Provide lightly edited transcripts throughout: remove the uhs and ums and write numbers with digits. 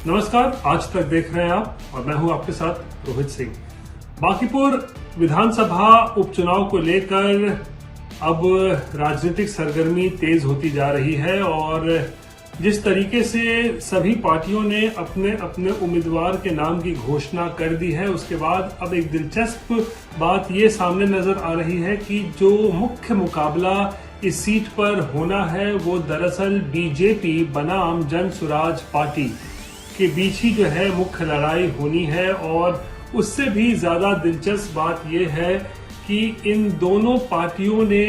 नमस्कार, आज तक देख रहे हैं आप और मैं हूं आपके साथ रोहित सिंह। बांकीपुर विधानसभा उपचुनाव को लेकर अब राजनीतिक सरगर्मी तेज होती जा रही है और जिस तरीके से सभी पार्टियों ने अपने अपने उम्मीदवार के नाम की घोषणा कर दी है, उसके बाद अब एक दिलचस्प बात ये सामने नजर आ रही है कि जो मुख्य मुकाबला इस सीट पर होना है वो दरअसल बीजेपी बनाम जन सुराज पार्टी के बीच ही जो है मुख्य लड़ाई होनी है। और उससे भी ज्यादा दिलचस्प बात यह है कि इन दोनों पार्टियों ने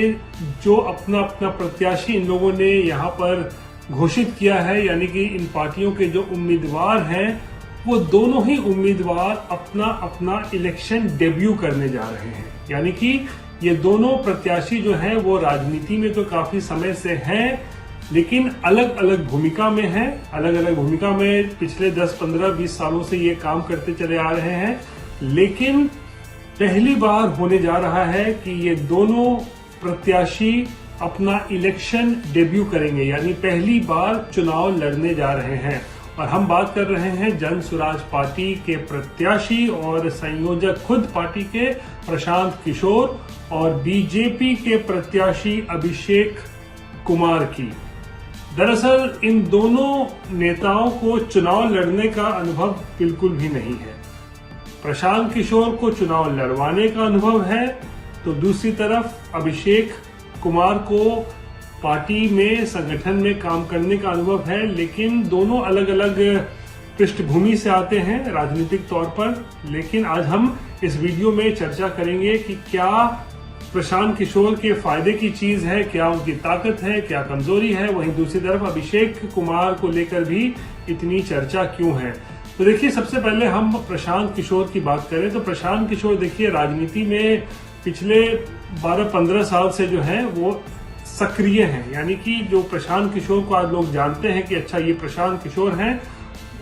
जो अपना अपना प्रत्याशी इन लोगों ने यहाँ पर घोषित किया है, यानी कि इन पार्टियों के जो उम्मीदवार हैं वो दोनों ही उम्मीदवार अपना अपना इलेक्शन डेब्यू करने जा रहे हैं। यानी कि ये दोनों प्रत्याशी जो हैं वो राजनीति में तो काफी समय से हैं, लेकिन अलग अलग भूमिका में हैं। अलग अलग भूमिका में पिछले 10, 15, 20 सालों से ये काम करते चले आ रहे हैं, लेकिन पहली बार होने जा रहा है कि ये दोनों प्रत्याशी अपना इलेक्शन डेब्यू करेंगे, यानी पहली बार चुनाव लड़ने जा रहे हैं। और हम बात कर रहे हैं जन सुराज पार्टी के प्रत्याशी और संयोजक खुद पार्टी के प्रशांत किशोर और बीजेपी के प्रत्याशी अभिषेक कुमार की। दरअसल इन दोनों नेताओं को चुनाव लड़ने का अनुभव बिल्कुल भी नहीं है। प्रशांत किशोर को चुनाव लड़वाने का अनुभव है, तो दूसरी तरफ अभिषेक कुमार को पार्टी में संगठन में काम करने का अनुभव है, लेकिन दोनों अलग अलग पृष्ठभूमि से आते हैं राजनीतिक तौर पर। लेकिन आज हम इस वीडियो में चर्चा करेंगे कि क्या प्रशांत किशोर के फायदे की चीज है, क्या उनकी ताकत है, क्या कमजोरी है। वहीं दूसरी तरफ अभिषेक कुमार को लेकर भी इतनी चर्चा क्यों है। तो देखिए, सबसे पहले हम प्रशांत किशोर की बात करें तो प्रशांत किशोर देखिए राजनीति में पिछले 12-15 साल से जो है वो सक्रिय हैं। यानी कि जो प्रशांत किशोर को आज लोग जानते हैं कि अच्छा ये प्रशांत किशोर हैं,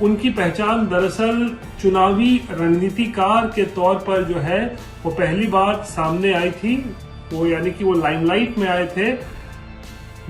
उनकी पहचान दरअसल चुनावी रणनीतिकार के तौर पर जो है वो पहली बार सामने आई थी। वो यानी कि वो लाइमलाइट में आए थे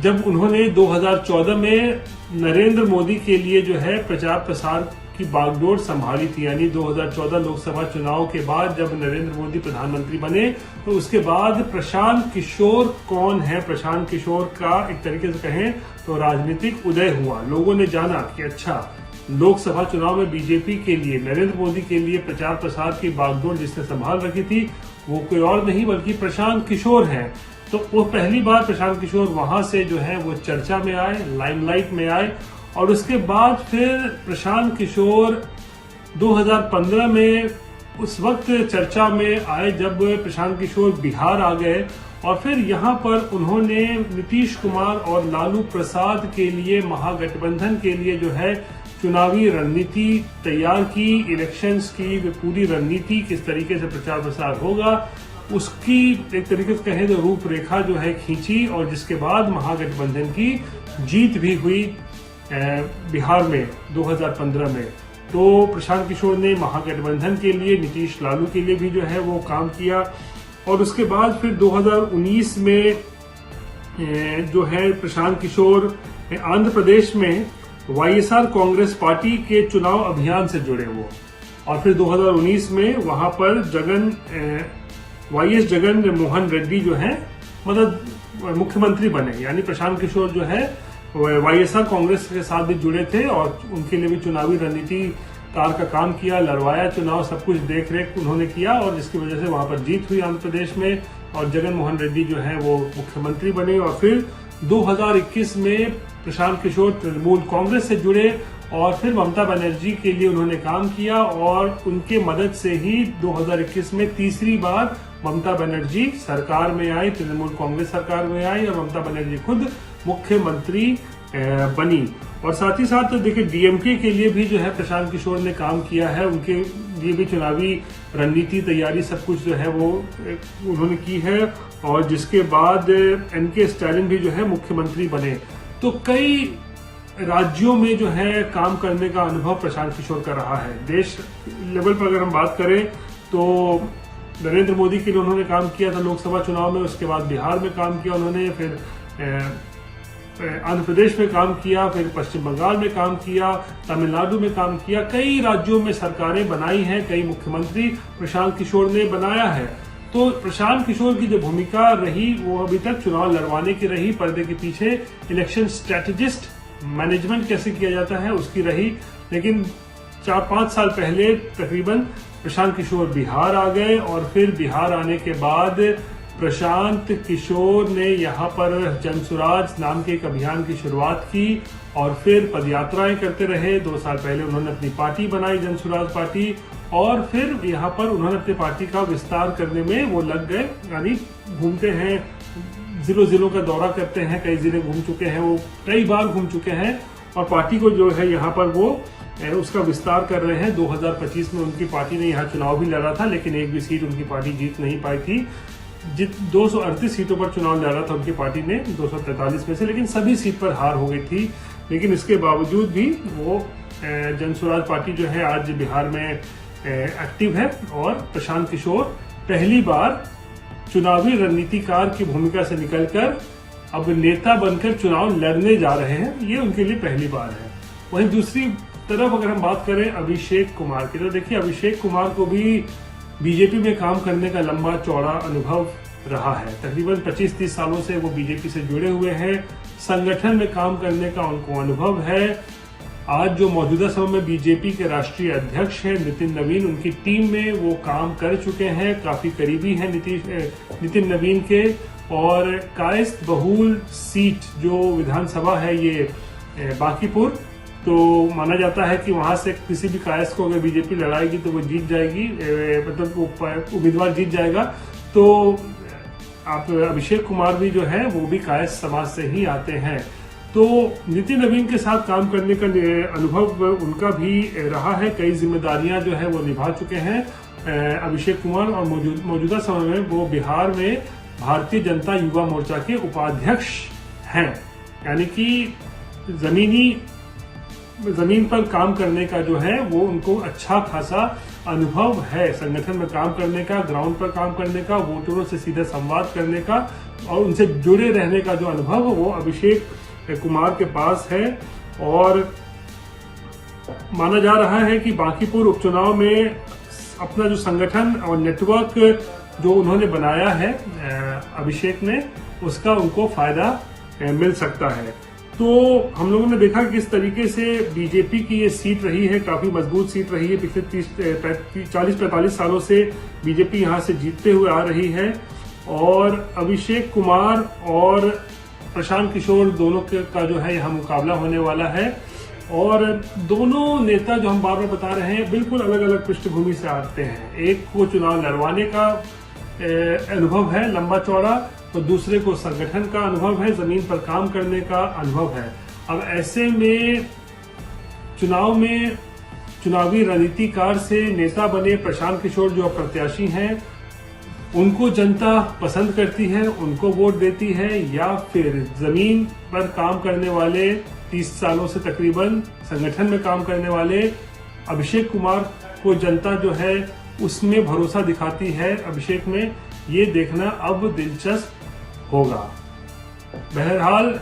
जब उन्होंने 2014 में नरेंद्र मोदी के लिए जो है प्रचार प्रसार की बागडोर संभाली थी। यानी 2014 लोकसभा चुनाव के बाद जब नरेंद्र मोदी प्रधानमंत्री बने, तो उसके बाद प्रशांत किशोर कौन है, प्रशांत किशोर का एक तरीके से कहें तो राजनीतिक उदय हुआ। लोगों ने जाना कि अच्छा, लोकसभा चुनाव में बीजेपी के लिए, नरेंद्र मोदी के लिए प्रचार प्रसार की बागडोर जिसने संभाल रखी थी वो कोई और नहीं बल्कि प्रशांत किशोर है। तो वो पहली बार प्रशांत किशोर वहां से जो है वो चर्चा में आए, लाइमलाइट में आए। और उसके बाद फिर प्रशांत किशोर 2015 में उस वक्त चर्चा में आए जब प्रशांत किशोर बिहार आ गए और फिर यहाँ पर उन्होंने नीतीश कुमार और लालू प्रसाद के लिए, महागठबंधन के लिए जो है चुनावी रणनीति तैयार की, इलेक्शंस की पूरी रणनीति किस तरीके से प्रचार प्रसार होगा उसकी एक तरीके से कहें तो रूपरेखा जो है खींची, और जिसके बाद महागठबंधन की जीत भी हुई बिहार में 2015 में। तो प्रशांत किशोर ने महागठबंधन के लिए, नीतीश लालू के लिए भी जो है वो काम किया। और उसके बाद फिर 2019 में जो है प्रशांत किशोर आंध्र प्रदेश में वाईएसआर कांग्रेस पार्टी के चुनाव अभियान से जुड़े वो, और फिर 2019 में वहां पर वाईएस जगन मोहन रेड्डी जो है मतलब मुख्यमंत्री बने। यानी प्रशांत किशोर जो है वाईएसआर कांग्रेस के साथ भी जुड़े थे और उनके लिए भी चुनावी रणनीतिकार का काम किया, लड़वाया चुनाव, सब कुछ देख रेख उन्होंने किया, और जिसकी वजह से वहां पर जीत हुई आंध्र प्रदेश में और जगन मोहन रेड्डी जो है वो मुख्यमंत्री बने। और फिर 2021 में प्रशांत किशोर तृणमूल कांग्रेस से जुड़े और फिर ममता बनर्जी के लिए उन्होंने काम किया, और उनके मदद से ही 2021 में तीसरी बार ममता बनर्जी सरकार में आई, तृणमूल कांग्रेस सरकार में आई और ममता बनर्जी खुद मुख्यमंत्री बनी। और साथ ही साथ देखिए डीएमके के लिए भी जो है प्रशांत किशोर ने काम किया है, उनके लिए भी चुनावी रणनीति तैयारी सब कुछ जो है वो उन्होंने की है, और जिसके बाद एनके स्टालिन भी जो है मुख्यमंत्री बने। तो कई राज्यों में जो है काम करने का अनुभव प्रशांत किशोर का रहा है। देश लेवल पर अगर हम बात करें तो नरेंद्र मोदी के लिए उन्होंने काम किया था लोकसभा चुनाव में, उसके बाद बिहार में काम किया उन्होंने, फिर आंध्र प्रदेश में काम किया, फिर पश्चिम बंगाल में काम किया, तमिलनाडु में काम किया, कई राज्यों में सरकारें बनाई हैं, कई मुख्यमंत्री प्रशांत किशोर ने बनाया है। तो प्रशांत किशोर की जो भूमिका रही वो अभी तक चुनाव लड़वाने की रही, पर्दे के पीछे इलेक्शन स्ट्रेटेजिस्ट मैनेजमेंट कैसे किया जाता है उसकी रही। लेकिन 4-5 साल पहले तकरीबन प्रशांत किशोर बिहार आ गए और फिर बिहार आने के बाद प्रशांत किशोर ने यहाँ पर जनसुराज नाम के एक अभियान की शुरुआत की और फिर पदयात्राएं करते रहे। 2 साल पहले उन्होंने अपनी पार्टी बनाई, जनसुराज पार्टी, और फिर यहाँ पर उन्होंने अपनी पार्टी का विस्तार करने में वो लग गए, यानी घूमते हैं, जिलों का दौरा करते हैं, कई जिले घूम चुके हैं, वो कई बार घूम चुके हैं और पार्टी को जो है यहाँ पर वो उसका विस्तार कर रहे हैं। 2025 में उनकी पार्टी ने यहाँ चुनाव भी लड़ा था, लेकिन एक भी सीट उनकी पार्टी जीत नहीं पाई थी। 238 सीटों पर चुनाव लड़ा था उनकी पार्टी ने 243 में से, लेकिन सभी सीट पर हार हो गई थी। लेकिन इसके बावजूद भी वो जनसुराज पार्टी जो है आज बिहार में एक्टिव है और प्रशांत किशोर पहली बार चुनावी रणनीतिकार की भूमिका से निकलकर अब नेता बनकर चुनाव लड़ने जा रहे हैं। ये उनके लिए पहली बार है। वहीं दूसरी तरफ अगर हम बात करें अभिषेक कुमार की, तो देखिए अभिषेक कुमार को भी बीजेपी में काम करने का लंबा चौड़ा अनुभव रहा है। तकरीबन 25-30 सालों से वो बीजेपी से जुड़े हुए हैं, संगठन में काम करने का उनको अनुभव है। आज जो मौजूदा समय में बीजेपी के राष्ट्रीय अध्यक्ष हैं नितिन नवीन, उनकी टीम में वो काम कर चुके हैं, काफी करीबी हैं नितिन नवीन के। और कायस्थ बहुल सीट जो विधानसभा है ये बांकीपुर, तो माना जाता है कि वहां से किसी भी कायस्थ को अगर बीजेपी लड़ाएगी तो वो जीत जाएगी, मतलब उम्मीदवार जीत जाएगा। तो आप अभिषेक कुमार भी जो है वो भी कायस्थ समाज से ही आते हैं। तो नितिन नवीन के साथ काम करने का अनुभव उनका भी रहा है, कई जिम्मेदारियां जो है वो निभा चुके हैं अभिषेक कुमार। और मौजूदा समय में वो बिहार में भारतीय जनता युवा मोर्चा के उपाध्यक्ष हैं, यानी कि जमीन पर काम करने का जो है वो उनको अच्छा खासा अनुभव है, संगठन में काम करने का, ग्राउंड पर काम करने का, वोटरों से सीधा संवाद करने का और उनसे जुड़े रहने का जो अनुभव वो अभिषेक कुमार के पास है। और माना जा रहा है कि बांकीपुर उपचुनाव में अपना जो संगठन और नेटवर्क जो उन्होंने बनाया है अभिषेक ने, उसका उनको फायदा मिल सकता है। तो हम लोगों ने देखा किस तरीके से बीजेपी की ये सीट रही है, काफी मजबूत सीट रही है। पिछले 40-45 सालों से बीजेपी यहाँ से जीतते हुए आ रही है और अभिषेक कुमार और प्रशांत किशोर दोनों का जो है यहाँ मुकाबला होने वाला है। और दोनों नेता जो हम बार बार बता रहे हैं बिल्कुल अलग अलग पृष्ठभूमि से आते हैं। एक को चुनाव लड़वाने का अनुभव है लंबा चौड़ा, तो दूसरे को संगठन का अनुभव है, जमीन पर काम करने का अनुभव है। अब ऐसे में चुनावी रणनीतिकार से नेता बने प्रशांत किशोर जो प्रत्याशी हैं, उनको जनता पसंद करती है, उनको वोट देती है, या फिर जमीन पर काम करने वाले 30 सालों से तकरीबन संगठन में काम करने वाले अभिषेक कुमार को जनता जो है उसमें भरोसा दिखाती है अभिषेक में, ये देखना अब दिलचस्प होगा। बहरहाल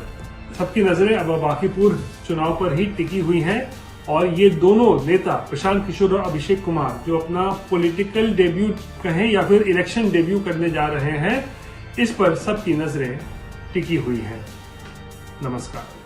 सबकी नजरें अब बांकीपुर चुनाव पर ही टिकी हुई हैं और ये दोनों नेता प्रशांत किशोर और अभिषेक कुमार जो अपना पॉलिटिकल डेब्यू कहें या फिर इलेक्शन डेब्यू करने जा रहे हैं, इस पर सबकी नजरें टिकी हुई हैं। नमस्कार।